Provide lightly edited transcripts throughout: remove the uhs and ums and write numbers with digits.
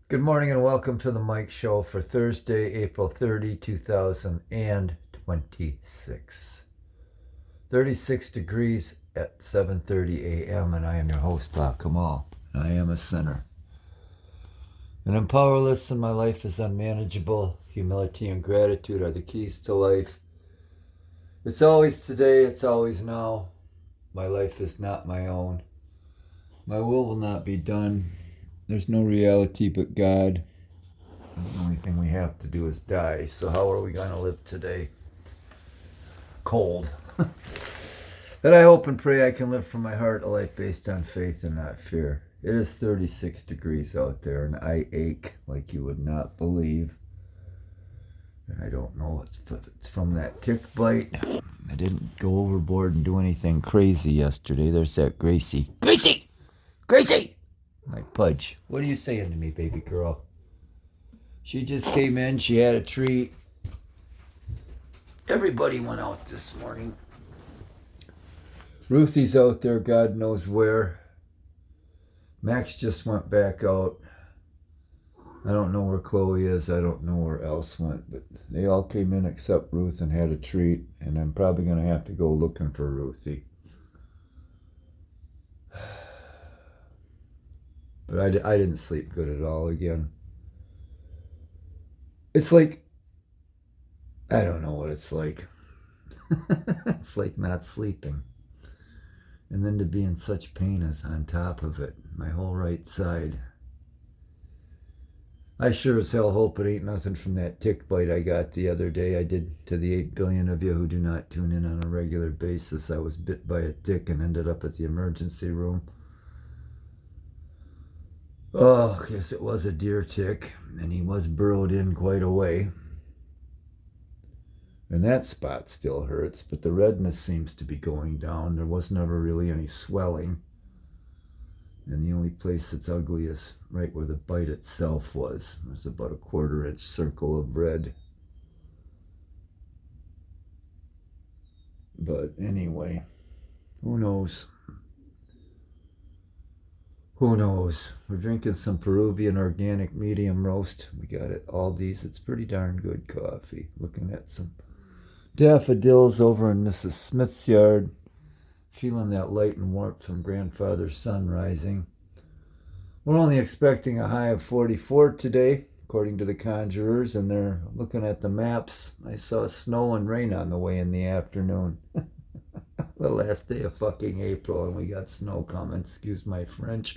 Good morning and welcome to the Mike Show for Thursday, April 30, 2026. 36 degrees at 7:30 a.m. and I am your host, Bob Kamal. I am a sinner. And I'm powerless and my life is unmanageable. Humility and gratitude are the keys to life. It's always today, it's always now. My life is not my own. My will not be done. There's no reality but God. The only thing we have to do is die. So how are we going to live today? Cold. But I hope and pray I can live from my heart a life based on faith and not fear. It is 36 degrees out there and I ache like you would not believe. And I don't know if it's from that tick bite. I didn't go overboard and do anything crazy yesterday. There's that Gracie. Gracie! Gracie! My Pudge. What are you saying to me, baby girl? She just came in. She had a treat. Everybody went out this morning. Ruthie's out there, God knows where. Max just went back out. I don't know where Chloe is. I don't know where else went. But they all came in except Ruth and had a treat. And I'm probably going to have to go looking for Ruthie. But I didn't sleep good at all again. It's like, I don't know what it's like. It's like not sleeping. And then to be in such pain as on top of it, my whole right side. I sure as hell hope it ain't nothing from that tick bite I got the other day. I did to the 8 billion of you who do not tune in on a regular basis. I was bit by a tick and ended up at the emergency room. Oh, I guess it was a deer tick, and he was burrowed in quite a way. And that spot still hurts, but the redness seems to be going down. There was never really any swelling. And the only place that's ugly is right where the bite itself was. There's about a 1/4-inch circle of red. But anyway, who knows? Who knows? We're drinking some Peruvian organic medium roast. We got it Aldi's. It's pretty darn good coffee. Looking at some daffodils over in Mrs. Smith's yard. Feeling that light and warmth from grandfather's sun rising. We're only expecting a high of 44 today, according to the conjurers, and they're looking at the maps. I saw snow and rain on the way in the afternoon. The last day of fucking April and we got snow coming, excuse my French.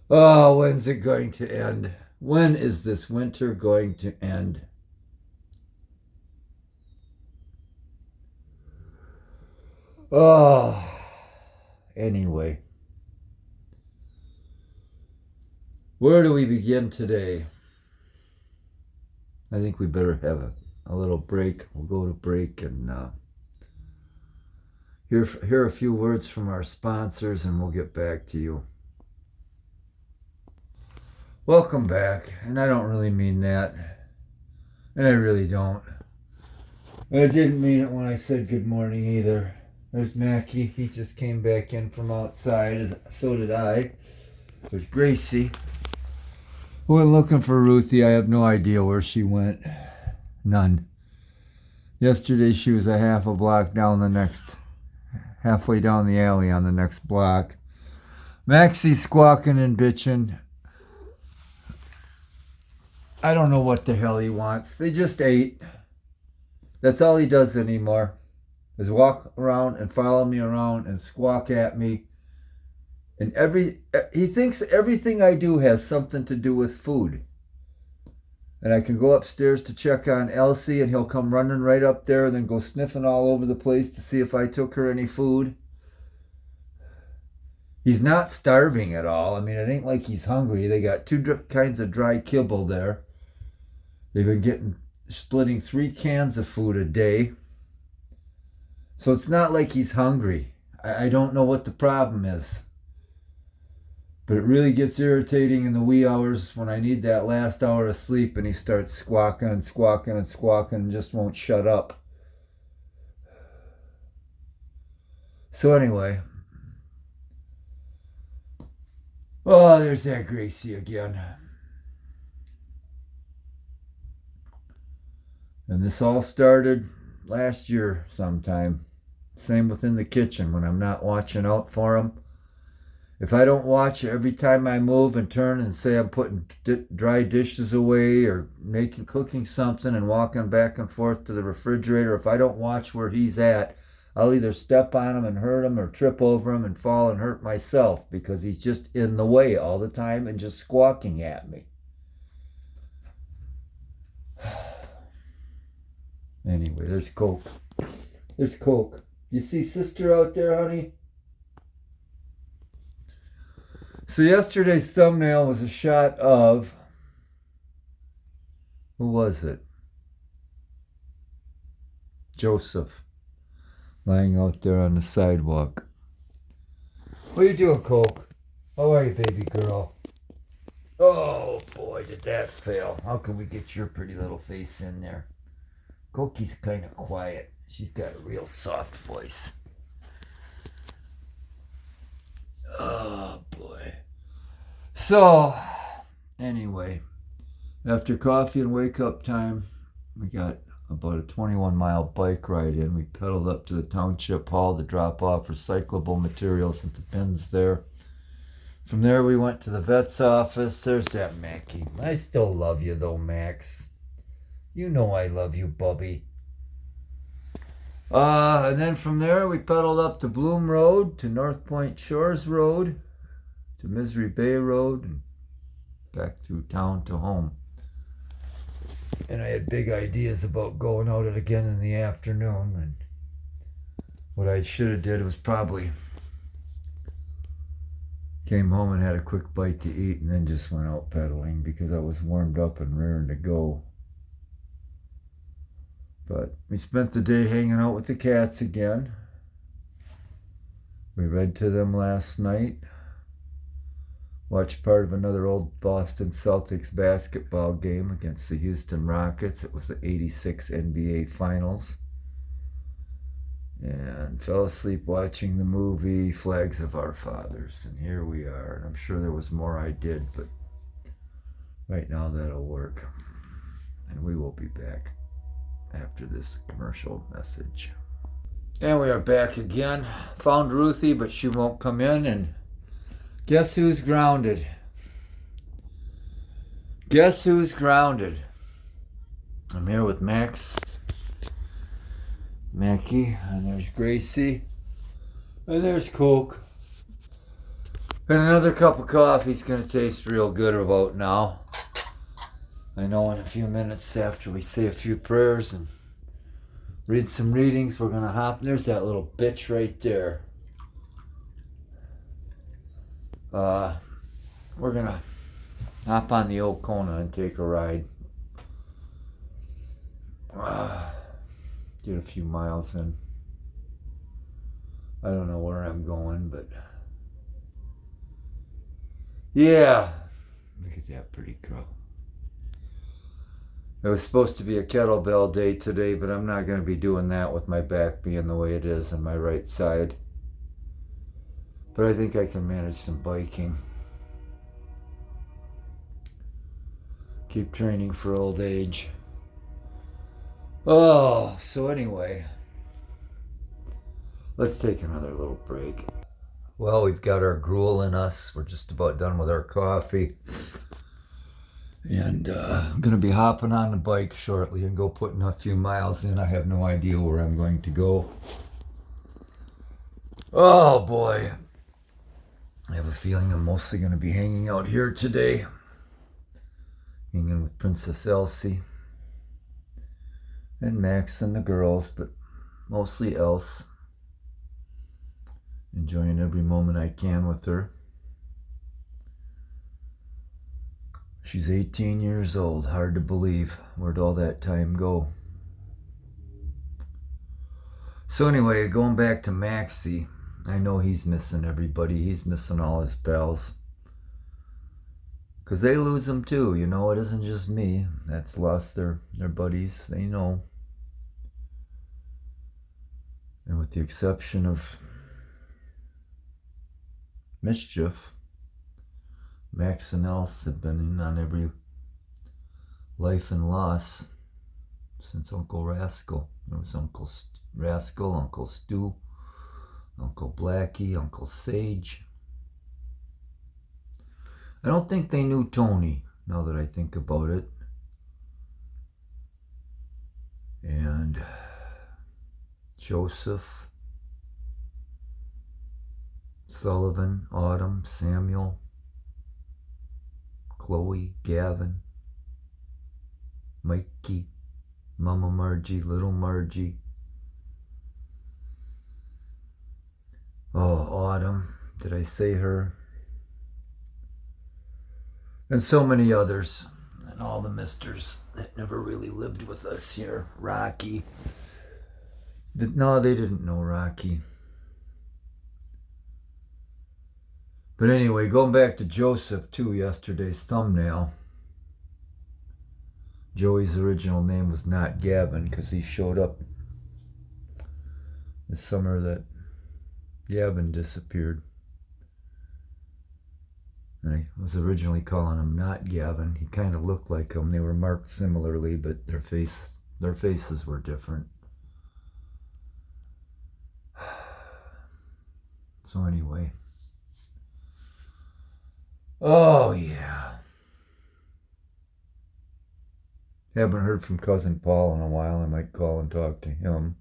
Oh, when's it going to end? When is this winter going to end? Oh, anyway. Where do we begin today? I think we better have a little break. We'll go to break and hear a few words from our sponsors and we'll get back to you. Welcome back. And I don't really mean that. And I really don't. And I didn't mean it when I said good morning either. There's Mackie. He just came back in from outside. So did I. There's Gracie. Who went looking for Ruthie. I have no idea where she went. None. Yesterday she was a half a block down halfway down the alley on the next block. Maxie's squawking and bitching. I don't know what the hell he wants. They just ate. That's all he does anymore, is walk around and follow me around and squawk at me. And he thinks everything I do has something to do with food. And I can go upstairs to check on Elsie and he'll come running right up there and then go sniffing all over the place to see if I took her any food. He's not starving at all. I mean, it ain't like he's hungry. They got two kinds of dry kibble there. They've been splitting 3 cans of food a day. So it's not like he's hungry. I don't know what the problem is. But it really gets irritating in the wee hours when I need that last hour of sleep and he starts squawking and squawking and squawking and just won't shut up. So anyway, Oh, there's that Gracie again. And this all started last year sometime. Same within the kitchen when I'm not watching out for them. If I don't watch every time I move and turn and say I'm putting dry dishes away or cooking something and walking back and forth to the refrigerator, if I don't watch where he's at, I'll either step on him and hurt him or trip over him and fall and hurt myself because he's just in the way all the time and just squawking at me. Anyway, there's Coke. There's Coke. You see sister out there, honey? So yesterday's thumbnail was a shot of, who was it? Joseph, lying out there on the sidewalk. What are you doing, Coke? How are you, baby girl? Oh boy, did that fail. How can we get your pretty little face in there? Coke's kind of quiet. She's got a real soft voice. Oh boy. So, anyway, after coffee and wake up time, we got about a 21-mile bike ride in. We pedaled up to the township hall to drop off recyclable materials at the bins there. From there, we went to the vet's office. There's that Mackie. I still love you though, Max. You know I love you, Bubby. And then from there, we pedaled up to Bloom Road, to North Point Shores Road, to Misery Bay Road, and back through town to home. And I had big ideas about going out it again in the afternoon. And what I should have did was probably came home and had a quick bite to eat and then just went out pedaling because I was warmed up and raring to go. But we spent the day hanging out with the cats again. We read to them last night. Watched part of another old Boston Celtics basketball game against the Houston Rockets. It was the '86 NBA Finals. And fell asleep watching the movie Flags of Our Fathers. And here we are. And I'm sure there was more I did, but right now that'll work. And we will be back after this commercial message. And we are back again. Found Ruthie, but she won't come in. And guess who's grounded? Guess who's grounded? I'm here with Max, Mackie, and there's Gracie, and there's Coke. And another cup of coffee's gonna taste real good about now. I know in a few minutes after we say a few prayers and read some readings, we're gonna hop. There's that little bitch right there. We're gonna hop on the old Kona and take a ride. Get a few miles in. I don't know where I'm going, but yeah. Look at that pretty girl. It was supposed to be a kettlebell day today, but I'm not going to be doing that with my back being the way it is on my right side. But I think I can manage some biking. Keep training for old age. Oh, so anyway, let's take another little break. Well, we've got our gruel in us. We're just about done with our coffee. And I'm going to be hopping on the bike shortly and go putting a few miles in. I have no idea where I'm going to go. Oh boy. I have a feeling I'm mostly going to be hanging out here today. Hanging with Princess Elsie. And Max and the girls, but mostly Else. Enjoying every moment I can with her. She's 18 years old. Hard to believe. Where'd all that time go? So anyway, going back to Maxie, I know he's missing everybody. He's missing all his pals. Because they lose them too, you know. It isn't just me that's lost their buddies. They know. And with the exception of Mischief, Max and Else have been in on every life and loss since Uncle Rascal. There was Uncle Rascal, Uncle Stu, Uncle Blackie, Uncle Sage. I don't think they knew Tony, now that I think about it. And Joseph, Sullivan, Autumn, Samuel, Chloe, Gavin, Mikey, Mama Margie, Little Margie. Oh, Autumn, did I say her? And so many others. And all the misters that never really lived with us here. Rocky. No, they didn't know Rocky. But anyway, going back to Joseph, too, yesterday's thumbnail. Joey's original name was not Gavin because he showed up the summer that Gavin disappeared. And I was originally calling him not Gavin. He kind of looked like him. They were marked similarly, but their faces were different. So anyway. Oh, yeah. Haven't heard from Cousin Paul in a while. I might call and talk to him.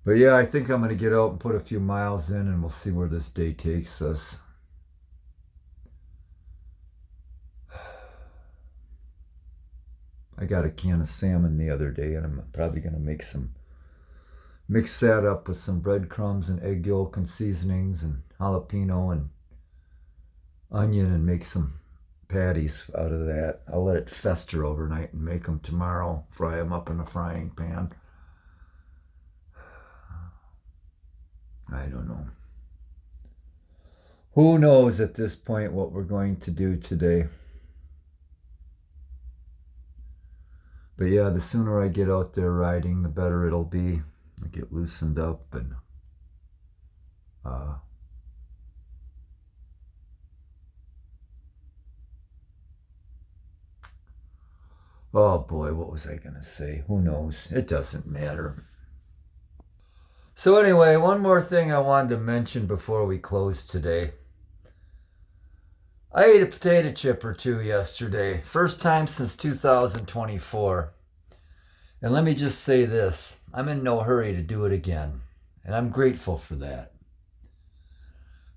But yeah, I think I'm going to get out and put a few miles in, and we'll see where this day takes us. I got a can of salmon the other day, and I'm probably going to mix that up with some breadcrumbs and egg yolk and seasonings and jalapeno and onion and make some patties out of that. I'll let it fester overnight and make them tomorrow. Fry them up in a frying pan. I don't know. Who knows at this point what we're going to do today? But yeah, the sooner I get out there riding, the better it'll be. I get loosened up and oh boy, what was I going to say? Who knows? It doesn't matter. So anyway, one more thing I wanted to mention before we close today. I ate a potato chip or two yesterday. First time since 2024. And let me just say this. I'm in no hurry to do it again. And I'm grateful for that.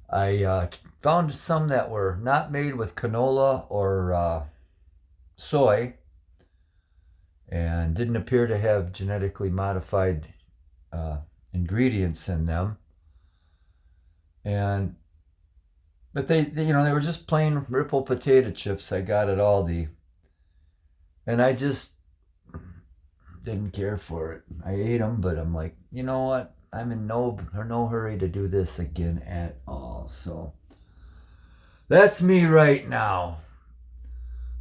I found some that were not made with canola or soy. And didn't appear to have genetically modified ingredients in them. But they were just plain Ripple potato chips I got at Aldi. And I just didn't care for it. I ate them, but I'm like, you know what? I'm in no hurry to do this again at all. So that's me right now.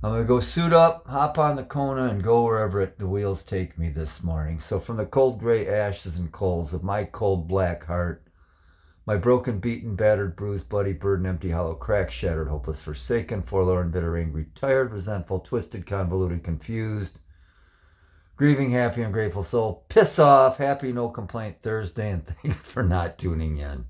I'm going to go suit up, hop on the Kona, and go wherever the wheels take me this morning. So from the cold gray ashes and coals of my cold black heart, my broken, beaten, battered, bruised, bloody, burdened, empty, hollow, cracked, shattered, hopeless, forsaken, forlorn, bitter, angry, tired, resentful, twisted, convoluted, confused, grieving, happy, ungrateful soul, piss off, happy, no complaint Thursday, and thanks for not tuning in.